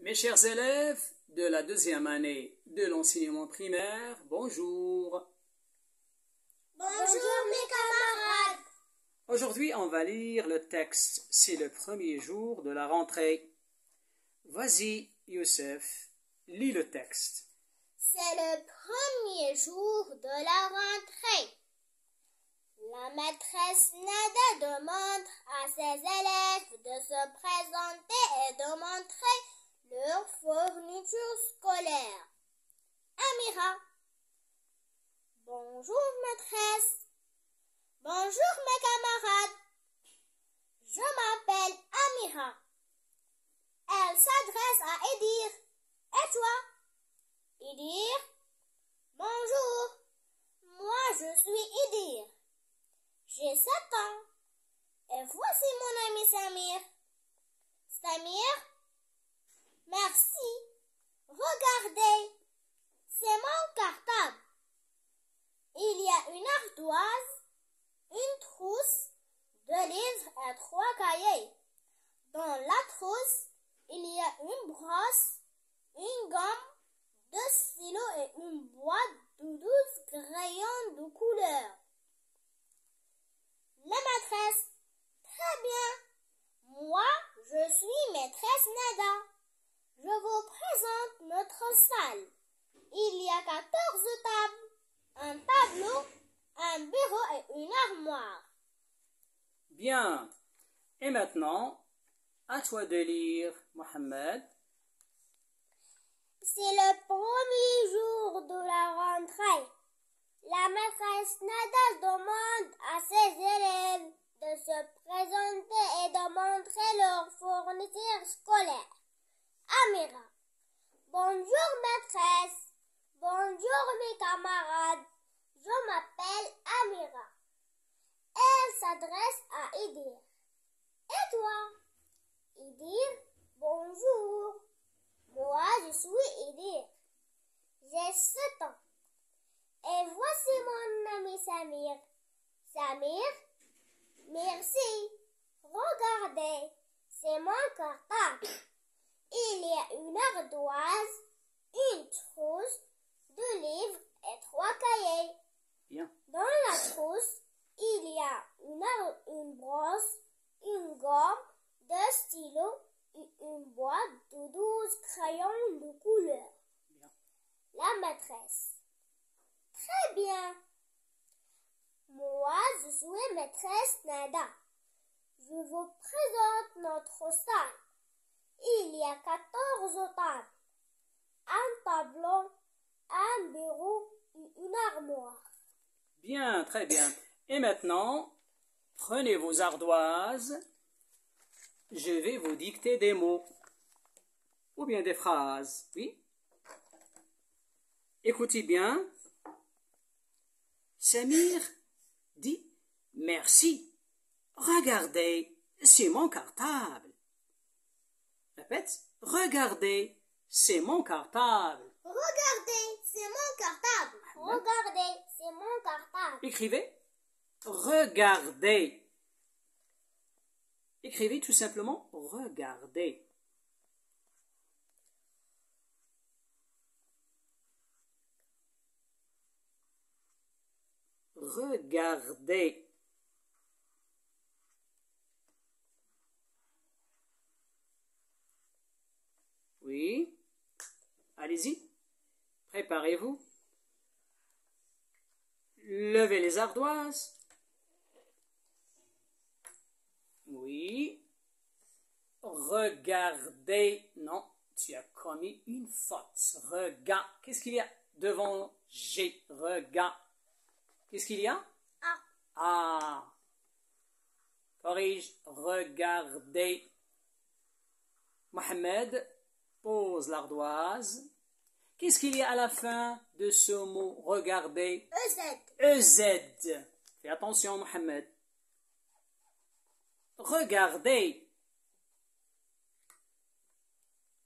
Mes chers élèves de la deuxième année de l'enseignement primaire, bonjour. Bonjour mes camarades. Aujourd'hui, on va lire le texte. C'est le premier jour de la rentrée. Vas-y, Youssef, lis le texte. C'est le premier jour de la rentrée. La maîtresse Nada demande à ses élèves de se présenter et de montrer leur fourniture scolaire. Amira. Bonjour maîtresse. Bonjour mes camarades. Je m'appelle Amira. Elle s'adresse à Edir. Et toi? Edir. Bonjour. Moi je suis Edir. J'ai 7 ans. Et voici mon ami Samir. Samir? Merci. Regardez. C'est mon cartable. Il y a une ardoise, une trousse, 2 livres et 3 cahiers. Dans la trousse, il y a une brosse, une gomme, 2 stylos et une boîte de 12 crayons de couleur. La maîtresse. Très bien. Moi, je suis maîtresse Nada. Je vous présente notre salle. Il y a 14 tables, un tableau, un bureau et une armoire. Bien. Et maintenant, à toi de lire, Mohamed. C'est le premier jour de la rentrée. La maîtresse Nada demande à ses élèves de se présenter et de montrer leur fourniture scolaire. Amira. Bonjour maîtresse. Bonjour mes camarades. Je m'appelle Amira. Elle s'adresse à Edir. Et toi? Edir, bonjour. Moi je suis Edir. J'ai 7 ans. Et voici mon ami Samir. Samir, merci. Regardez, c'est mon cartable. Il y a une ardoise, une trousse, 2 livres et 3 cahiers. Bien. Dans la trousse, il y a une brosse, une gomme, 2 stylos et une boîte de 12 crayons de couleur. Bien. La maîtresse. Très bien. Moi, je suis maîtresse Nada. Je vous présente notre salle. Il y a 14 tables, un tableau, un bureau et une armoire. Bien, très bien. Et maintenant, prenez vos ardoises. Je vais vous dicter des mots. Ou bien des phrases. Oui? Écoutez bien. Samir dit « Merci. Regardez, c'est mon cartable. » Répète. « Regardez, c'est mon cartable. » Regardez, c'est mon cartable. Regardez, c'est mon cartable. Écrivez. Regardez. Écrivez tout simplement regardez. Regardez. Oui. Allez-y. Préparez-vous. Levez les ardoises. Oui. Regardez. Non, tu as commis une faute. Regarde. Qu'est-ce qu'il y a devant G? Regarde. Qu'est-ce qu'il y a? Ah. Ah. Corrige. Regardez. Mohamed, pose l'ardoise. Qu'est-ce qu'il y a à la fin de ce mot? Regardez. EZ. EZ. Fais attention, Mohamed. Regardez.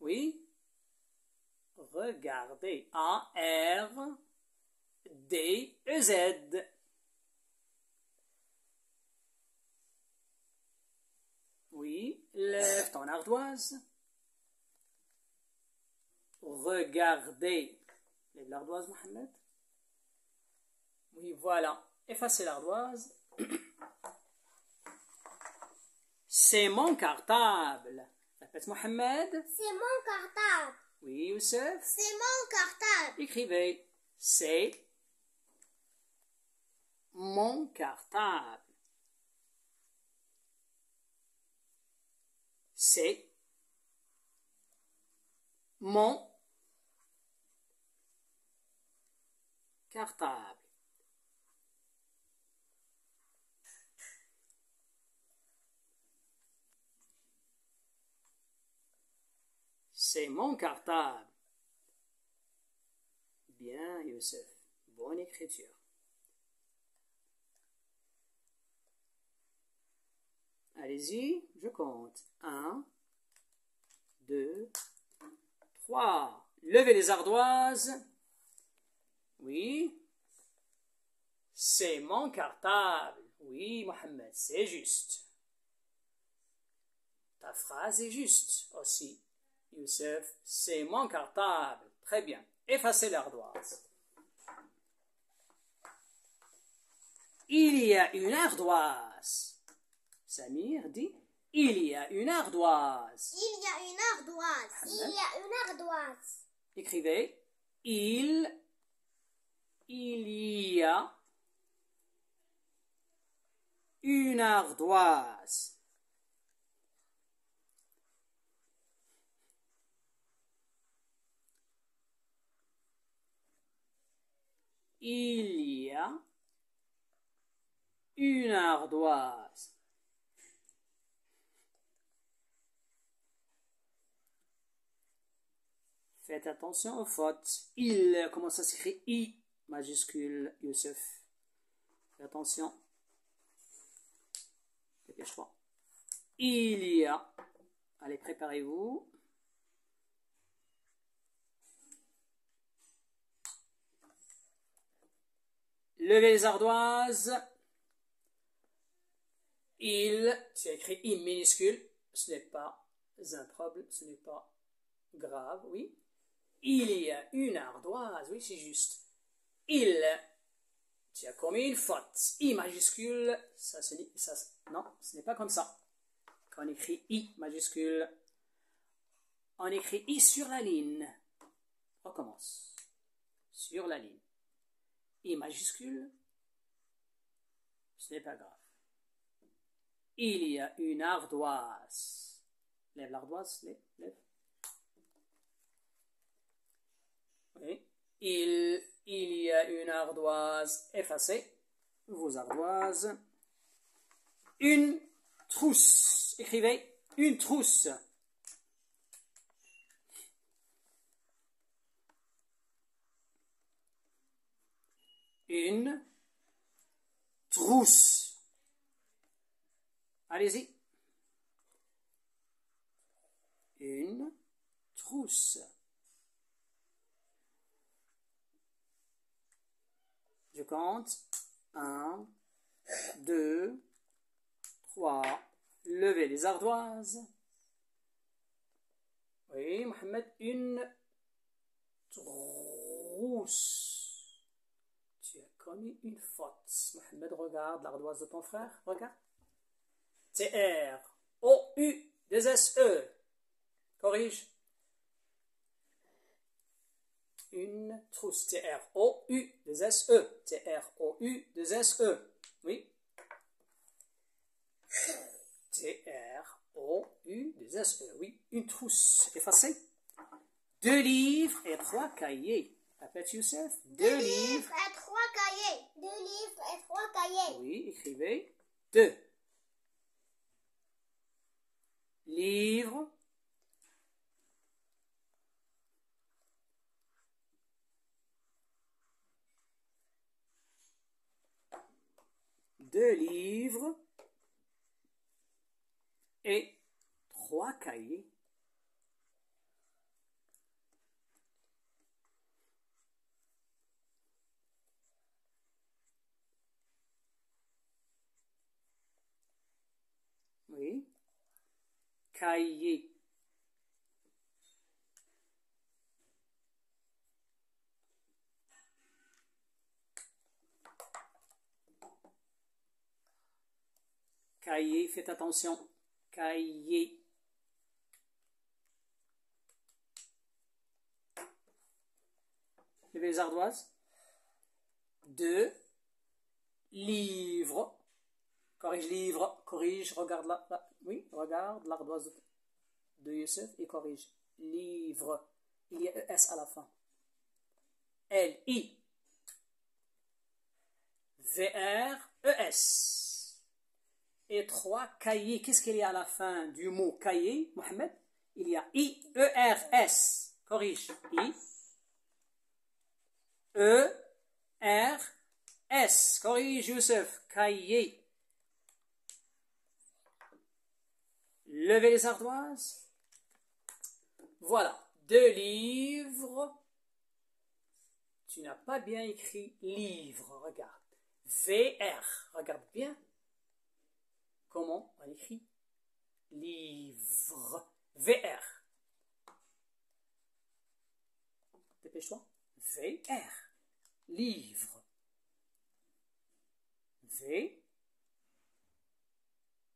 Oui. Regardez. A-R-D-E-Z. Oui. Lève ton ardoise. regardez. Lève l'ardoise, Mohamed. Oui, voilà. Effacez l'ardoise. C'est mon cartable. Répète, Mohamed. C'est mon cartable. Oui, Youssef. C'est mon cartable. Écrivez. C'est mon cartable. C'est mon cartable. C'est mon cartable. Bien, Youssef. Bonne écriture. Allez-y, je compte. 1, 2, 3. Levez les ardoises. Oui. C'est mon cartable. Oui, Mohamed, c'est juste. Ta phrase est juste aussi. Youssef, c'est mon cartable. Très bien. Effacez l'ardoise. Il y a une ardoise. Samir dit, il y a une ardoise. Il y a une ardoise. Il y a une ardoise. Écrivez, il y a une ardoise. Il y a une ardoise. Faites attention aux fautes. Il, comment ça s'écrit? I majuscule, Youssef. Faites attention. Dépêche-toi. Il y a. Allez, préparez-vous. Levez les ardoises. Il, tu as écrit I minuscule. Ce n'est pas un problème, ce n'est pas grave, oui. Il y a une ardoise, oui, c'est juste. Il, tu as commis une faute. I majuscule, non, ce n'est pas comme ça. Quand on écrit I majuscule, on écrit I sur la ligne. Recommence. Sur la ligne. I majuscule, ce n'est pas grave. Il y a une ardoise. Lève l'ardoise, lève. Oui. Il y a une ardoise. Effacez vos ardoises. Une trousse. Écrivez une trousse. Une trousse. Allez-y. Une trousse. Je compte. 1, 2, 3. Levez les ardoises. Oui, Mohamed, une trousse. Tu as commis une faute. Mohamed, regarde l'ardoise de ton frère. Regarde. T-R-O-U-2-S-E. Corrige. Une trousse. T-R-O-U-2-S-E. T-R-O-U-2-S-E. Oui. T-R-O-U-2-S-E. Oui. Une trousse. Effacez. 2 livres et 3 cahiers. Répète, Youssef. 2 livres et 3 cahiers. 2 livres et 3 cahiers. Oui, écrivez. 2 livres. 2 livres et 3 cahiers. Oui. Cahier. Cahier, faites attention. Cahier. Levez les ardoises. 2. Livre. Corrige livre. Corrige. Regarde là. Oui, regarde l'ardoise de Youssef et corrige. Livre. Il y a ES à la fin. L-I. V-R-E-S. Et 3. Cahier. Qu'est-ce qu'il y a à la fin du mot cahier, Mohamed? Il y a I-E-R-S. Corrige. I-E-R-S. Corrige, Youssef. Cahier. Levez les ardoises. Voilà. 2 livres. Tu n'as pas bien écrit livre. Regarde. VR. Regarde bien. Comment on écrit livre. VR. Dépêche-toi. VR. Livre. V.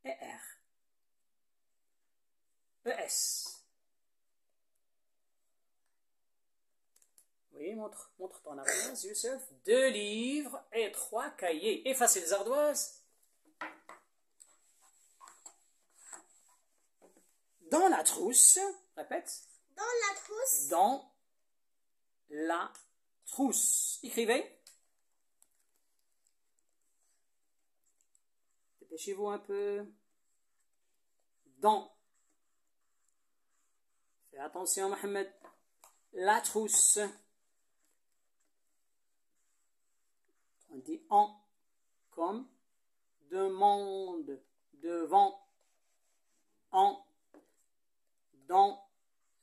Et R. ES. Oui, montre ton ardoise, Youssef. 2 livres et 3 cahiers. Effacez les ardoises. Dans la trousse, répète. Dans la trousse. Dans la trousse. Écrivez. Dépêchez-vous un peu. Dans. Fais attention, Mohamed. La trousse. On dit en, comme demande, devant, en, dans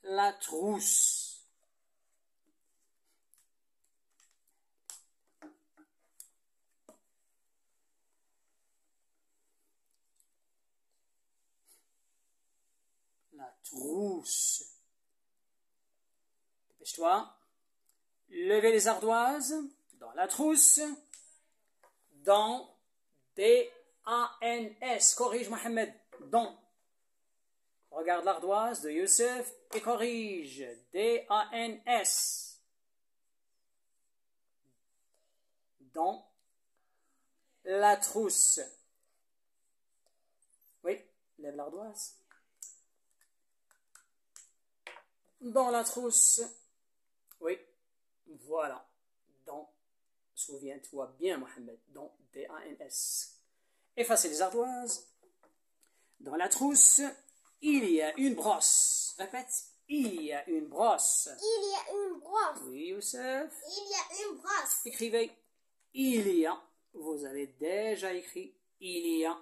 la trousse. La trousse. Dépêche-toi. Levez les ardoises dans la trousse. Dans D-A-N-S. Corrige, Mohamed. Dans. Regarde l'ardoise de Youssef et corrige. D-A-N-S. Dans la trousse. Oui, lève l'ardoise. Dans la trousse. Oui, voilà. Dans. Souviens-toi bien, Mohamed. Dans D-A-N-S. Effacez les ardoises. Dans la trousse, il y a une brosse. Répète. Il y a une brosse. Il y a une brosse. Oui, Youssef. Il y a une brosse. Écrivez. Il y a. Vous avez déjà écrit. Il y a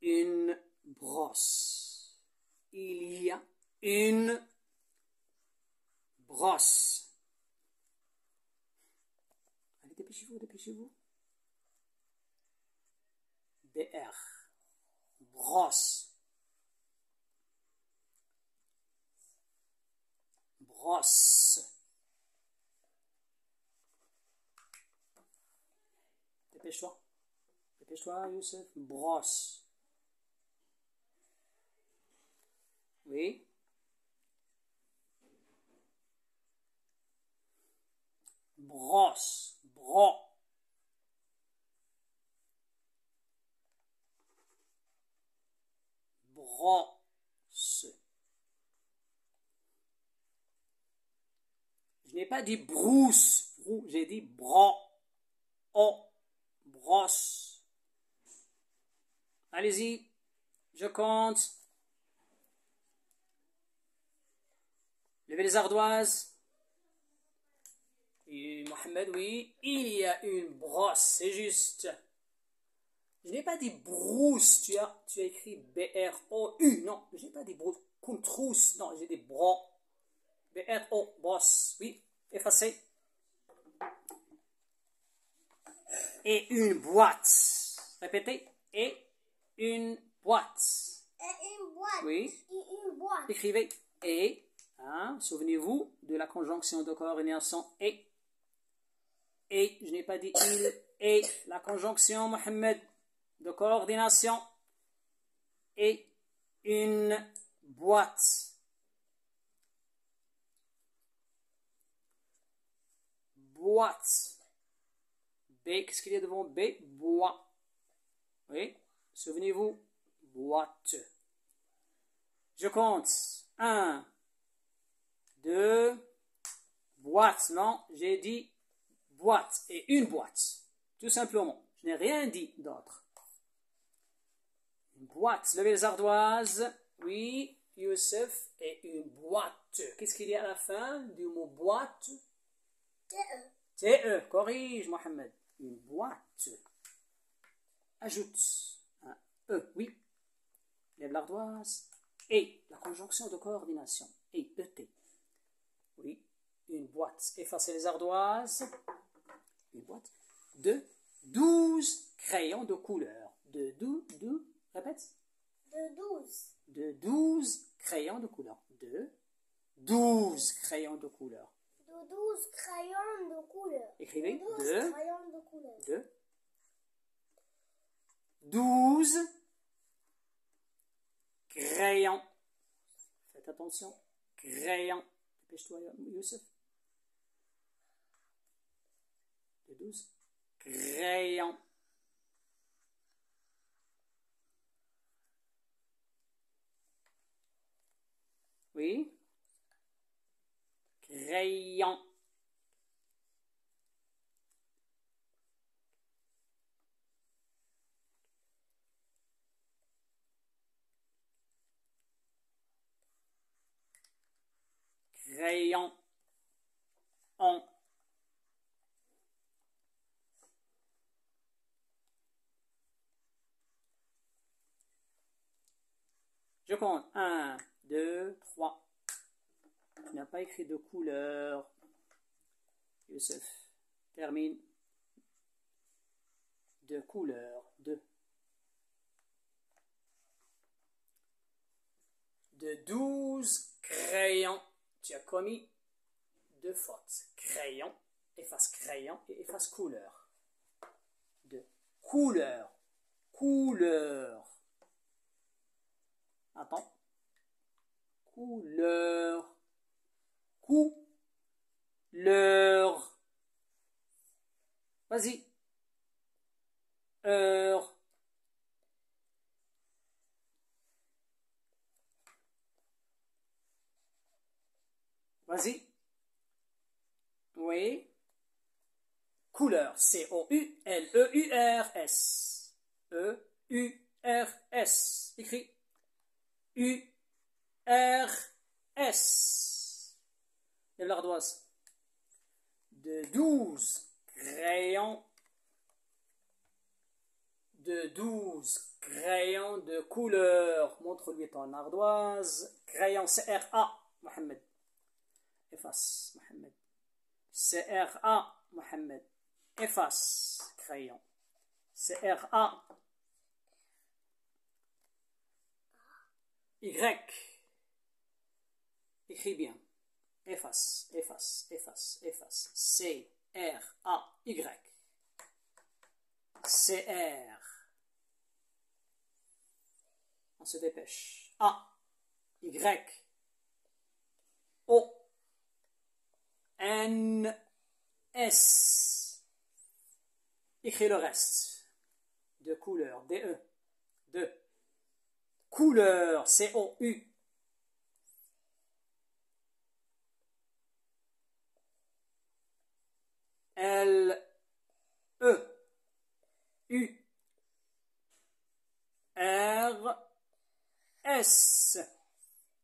une brosse. Il y a une brosse. Allez, dépêchez-vous, dépêchez-vous. BR. Brosse. Brosse. Dépêche-toi. Dépêche-toi, Youssef. Brosse. Oui. Brosse. Bro. Brosse. Je n'ai pas dit brousse. J'ai dit bro. Oh. Brosse. Allez-y. Je compte. Levez les ardoises. Et Mohamed, oui. Il y a une brosse. C'est juste. Je n'ai pas dit brousse. Tu as écrit B-R-O-U. Non, je n'ai pas dit brousse. Comme trousse. Non, j'ai dit bro. B-R-O. Brosse. Oui. Effacez. Et une boîte. Répétez. Et une boîte. Et une boîte. Oui. Et une boîte. Écrivez. Et. Hein, souvenez-vous de la conjonction de coordination et. Et, je n'ai pas dit il, Et la conjonction, Mohamed, de coordination. Et une boîte. Boîte. B, qu'est-ce qu'il y a devant B? Bois. Oui, souvenez-vous, boîte. Je compte. 1, 2, boîte. Non, j'ai dit boîte et une boîte. Tout simplement. Je n'ai rien dit d'autre. Une boîte. Levez les ardoises. Oui, Youssef. Et une boîte. Qu'est-ce qu'il y a à la fin du mot boîte? TE. TE. Corrige, Mohamed. Une boîte. Ajoute un E. Oui. Lève l'ardoise. Et la conjonction de coordination. Et ET. Oui. Une boîte. Effacez les ardoises. Une boîte. De 12 crayons de couleur. Répète. De 12. De 12 crayons de couleur. De 12 crayons de couleur. De 12 crayons de couleur. Écrivez. De 12 crayons de couleur. De 12 crayons. Faites attention. Crayons. Dépêche-toi, Youssef. De 12 crayons. Oui. Crayon. Crayon. On. Je compte. 1, 2, 3. Tu n'as pas écrit de couleur. Youssef. Termine. De couleur. De 12 crayons. Tu as commis 2 fautes. Crayon, efface crayon et efface couleur. De couleur. Couleur. Attends. Couleur. Couleur. Vas-y. Heure. Vas-y. Oui. Couleur. C-O-U-L-E-U-R-S. E-U-R-S. Écrit. U-R-S. Lève l'ardoise. De 12 crayons. De 12 crayons de couleur. Montre-lui ton ardoise. Crayon, C-R-A. Mohamed. Efface, Mohamed. C-R-A, Mohamed. Efface, crayon. C-R-A. Y. Écris bien. Efface, efface, efface, efface. C-R-A-Y. C-R. On se dépêche. A. Y. O. N. S. Écris le reste. De couleur. D-E. De couleur. C-O-U. L-E. U. R-S.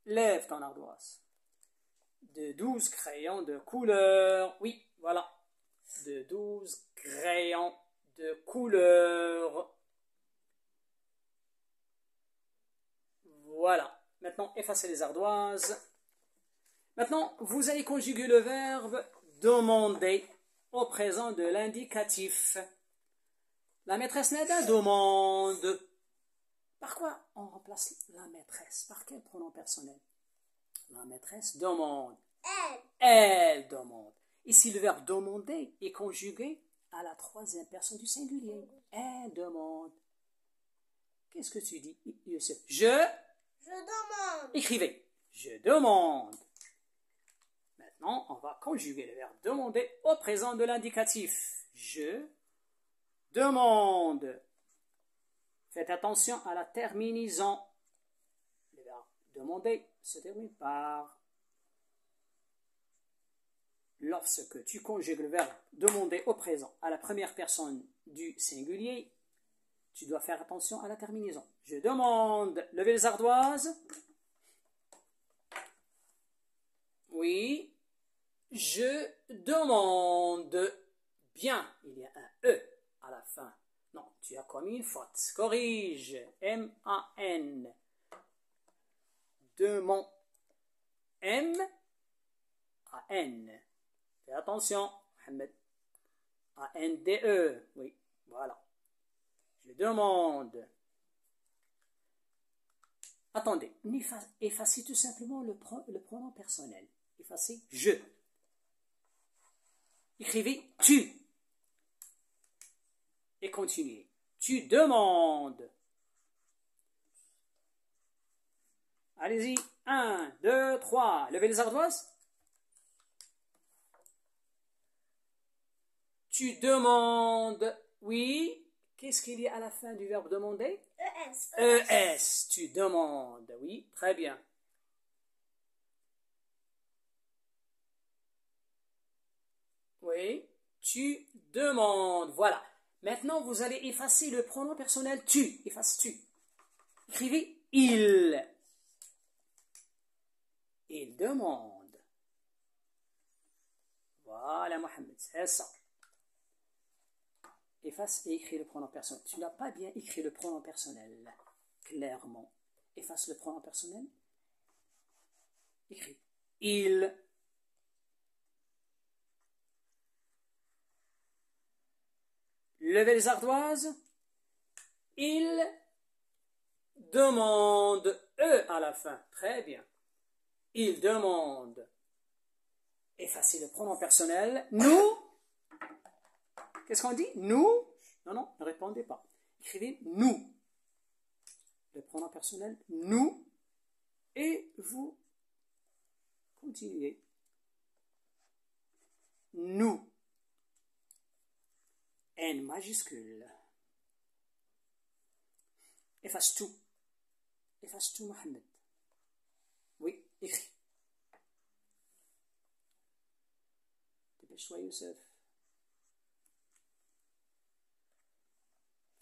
Lève ton ardoise. De 12 crayons de couleur. Oui, voilà. De 12 crayons de couleur. Voilà. Maintenant, effacez les ardoises. Maintenant, vous allez conjuguer le verbe demander au présent de l'indicatif. La maîtresse Nada demande. Par quoi on remplace la maîtresse? Par quel pronom personnel? La maîtresse demande. Elle demande. Ici, le verbe demander est conjugué à la troisième personne du singulier. Elle demande. Qu'est-ce que tu dis, Youssef? Je demande. Écrivez. Je demande. Maintenant, on va conjuguer le verbe demander au présent de l'indicatif. Je demande. Faites attention à la terminaison. Le verbe demander se termine par. Lorsque tu conjugues le verbe demander au présent à la première personne du singulier, tu dois faire attention à la terminaison. Je demande. Levez les ardoises. Oui. Je demande. Bien. Il y a un E à la fin. Non, tu as commis une faute. Corrige. M-A-N. Demande. M-A-N. Fais attention, Mohamed. A-N-D-E. Oui, voilà. Je demande. Attendez, effacez tout simplement le pronom personnel. Effacez je. Écrivez tu. Et continuez. Tu demandes. Allez-y. 1, 2, 3. Levez les ardoises. Tu demandes. Oui. Qu'est-ce qu'il y a à la fin du verbe demander? ES. ES. Tu demandes. Oui, très bien. Oui. Tu demandes. Voilà. Maintenant, vous allez effacer le pronom personnel tu. Efface tu. Écrivez il. Il demande. Voilà, Mohamed. C'est ça. Efface et écris le pronom personnel. Tu n'as pas bien écrit le pronom personnel. Clairement. Efface le pronom personnel. Écris. Il. Levez les ardoises. Il demande. E à la fin. Très bien. Il demande. Effacez le pronom personnel. Nous. Qu'est-ce qu'on dit? Nous. Non, non, ne répondez pas. Écrivez nous. Le pronom personnel nous. Et vous continuez. Nous. N majuscule. Efface tout. Efface tout, Mohamed. Oui, écris. Dépêche-toi, Youssef.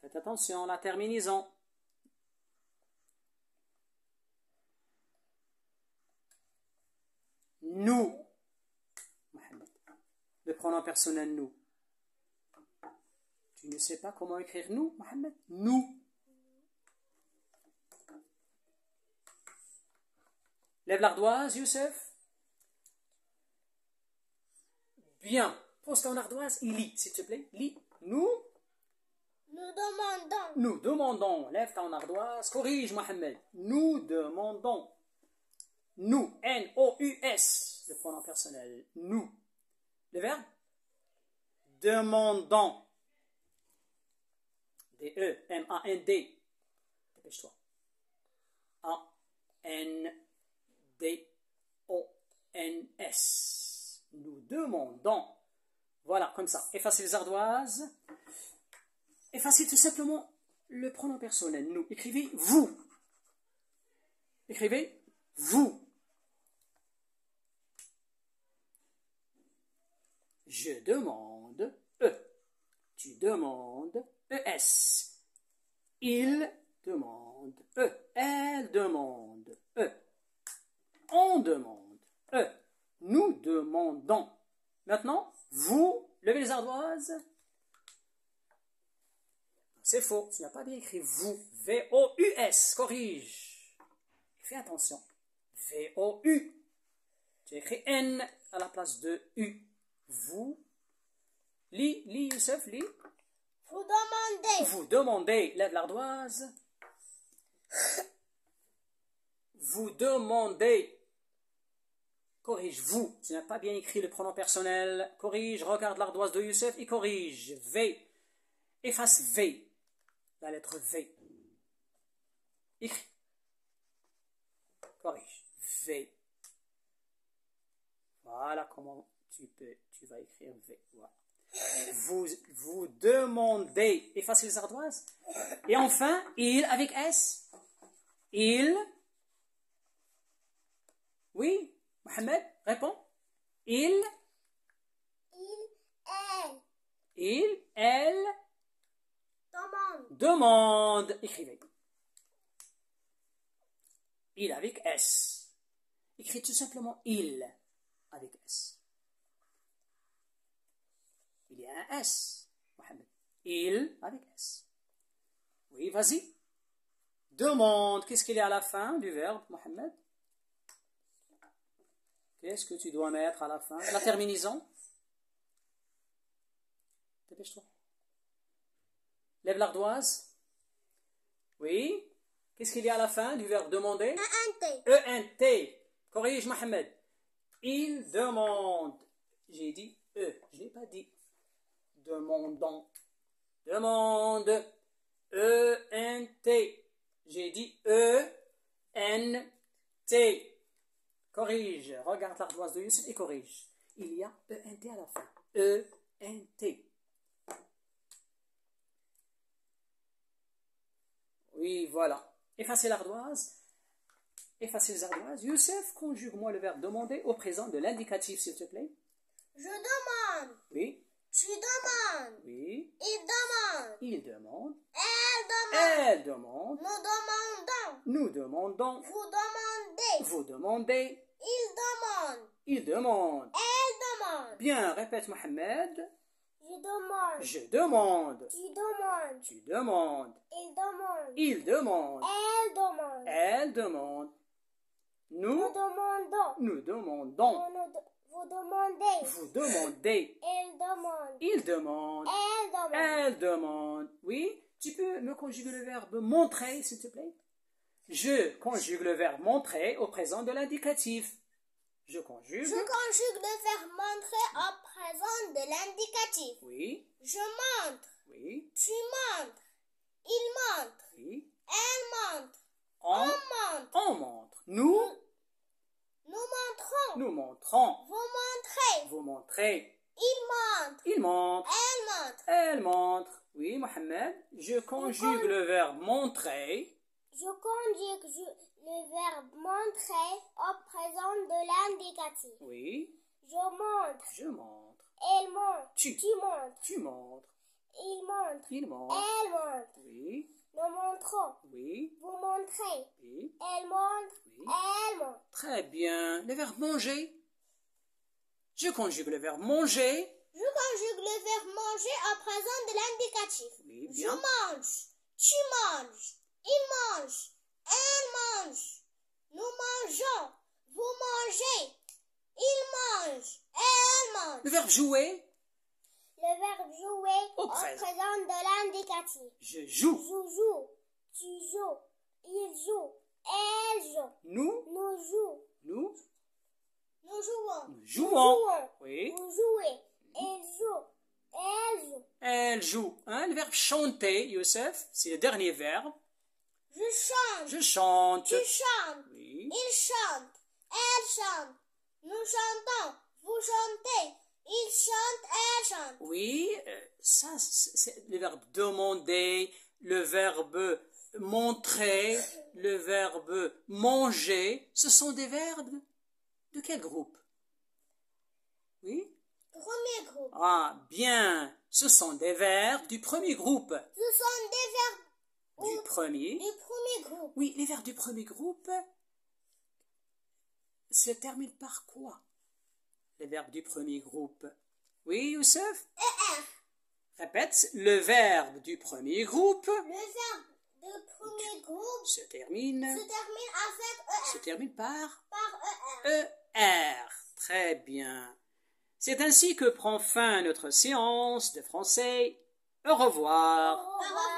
Faites attention, la terminaison. Nous. Mohamed. Le pronom personnel nous. Tu ne sais pas comment écrire nous, Mohamed? Nous. Lève l'ardoise, Youssef. Bien. Pose ton ardoise et lis, s'il te plaît. Lis. Nous. Nous demandons. Nous demandons. Lève ton ardoise. Corrige, Mohamed. Nous demandons. Nous. N-O-U-S. Le pronom personnel. Nous. Le verbe? Demandons. D-E. M-A-N-D. Dépêche-toi. A-N-D-O-N-S. Nous demandons. Voilà, comme ça. Effacez les ardoises. Effacez tout simplement le pronom personnel. Nous. Écrivez vous. Écrivez vous. Je demande E. Tu demandes ES. Il demande E. Elle demande E. On demande E. Nous demandons. Maintenant, vous, levez les ardoises. C'est faux, tu n'as pas bien écrit vous. V-O-U-S, corrige. Fais attention. V-O-U. Tu as écrit N à la place de U. Vous. Lis, Youssef, lis. Vous demandez. Vous demandez. Lève l'ardoise. Vous demandez. Corrige, vous. Tu n'as pas bien écrit le pronom personnel. Corrige, regarde l'ardoise de Youssef et corrige. V. Efface V. La lettre V. Écris. Corrige. V. Voilà comment tu vas écrire V. Voilà. Vous demandez. Effacez les ardoises. Et enfin, il avec S. Il. Oui. Mohamed, réponds. Il, elle, demande. Écrivez. Il avec S. Écris tout simplement il avec S. Il y a un S, Mohamed. Il avec S. Oui, vas-y. Demande. Qu'est-ce qu'il y a à la fin du verbe, Mohamed? Qu'est-ce que tu dois mettre à la fin? La terminaison. Dépêche-toi. Lève l'ardoise. Oui. Qu'est-ce qu'il y a à la fin du verbe demander? E-N-T. Corrige, Mohamed. Il demande. J'ai dit E. Je n'ai pas dit demandant. Demande. E-N-T. J'ai dit E-N-T. Corrige. Regarde l'ardoise de Youssef et corrige. Il y a E-N-T à la fin. E-N-T. Oui, voilà. Effacez l'ardoise. Effacez les ardoises. Youssef, conjugue-moi le verbe demander au présent de l'indicatif, s'il te plaît. Je demande. Oui. Tu demandes. Oui. Il demande. Il demande. Elle demande. Elle demande. Nous demandons. Nous demandons. Vous demandez. Vous demandez. Il demande. Il demande. Elle demande. Bien, répète Mohamed. Je demande. Je demande. Tu demandes. Tu demandes. Il demande. Il demande. Elle demande. Elle demande. Nous Nous demandons. demandons. Vous demandez. Vous demandez. Elle demande. Il demande. Elle demande. Elle demande. Oui, tu peux me conjuguer le verbe montrer, s'il te plaît? Je conjugue le verbe montrer au présent de l'indicatif. Je conjugue. Je conjugue le verbe montrer au présent de l'indicatif. Oui, Je montre. oui, Tu montres. Il montre. oui. Elle montre. On montre. on montre. Nous montrons. nous montrons. Vous montrez. Vous montrez. Il montre. Il montre. Elle montre. Elle montre. Oui, Mohamed. Je conjugue le verbe montrer. Je conjugue le verbe montrer au présent de l'indicatif. Oui, Je montre. je montre. Elle montre. Tu montres. Tu montres. Il montre. Il montre. Elle montre. Oui, Nous montrons. oui, Vous montrez. oui. Elle montre. Oui. Elle montre. Très bien. Le verbe manger. Je conjugue le verbe manger. Je conjugue le verbe manger au présent de l'indicatif. Oui, Je bien. mange. Tu manges. Il mange. Elle mange. Nous mangeons. Vous mangez. Il mange. Elle mange. Le verbe jouer. Le verbe jouer Au au présent. présent de l'indicatif. Je joue. Je joue. Tu joues. Il joue. Elle joue. Nous Nous jouons. nous jouons. nous jouons. Oui. Vous jouez. Il joue. Elle joue. Elle joue. Hein, le verbe chanter, Youssef, c'est le dernier verbe. Je chante. Je chante. Tu chantes. Oui. Il chante. Elle chante. Nous chantons. Vous chantez. Il chante. Elle chante. Oui, ça, c'est le verbe demander, le verbe montrer, le verbe manger. Ce sont des verbes de quel groupe? Oui? Premier groupe. Ah, bien. Ce sont des verbes du premier groupe. Ce sont des verbes Du premier? du premier groupe. Oui, les verbes du premier groupe se terminent par quoi? Les verbes du premier groupe. Oui, Youssef? ER. Répète, le verbe du premier groupe Le verbe du premier groupe se termine se termine avec se ER. termine par Par ER. ER. Très bien. C'est ainsi que prend fin notre séance de français. Au revoir. Au revoir.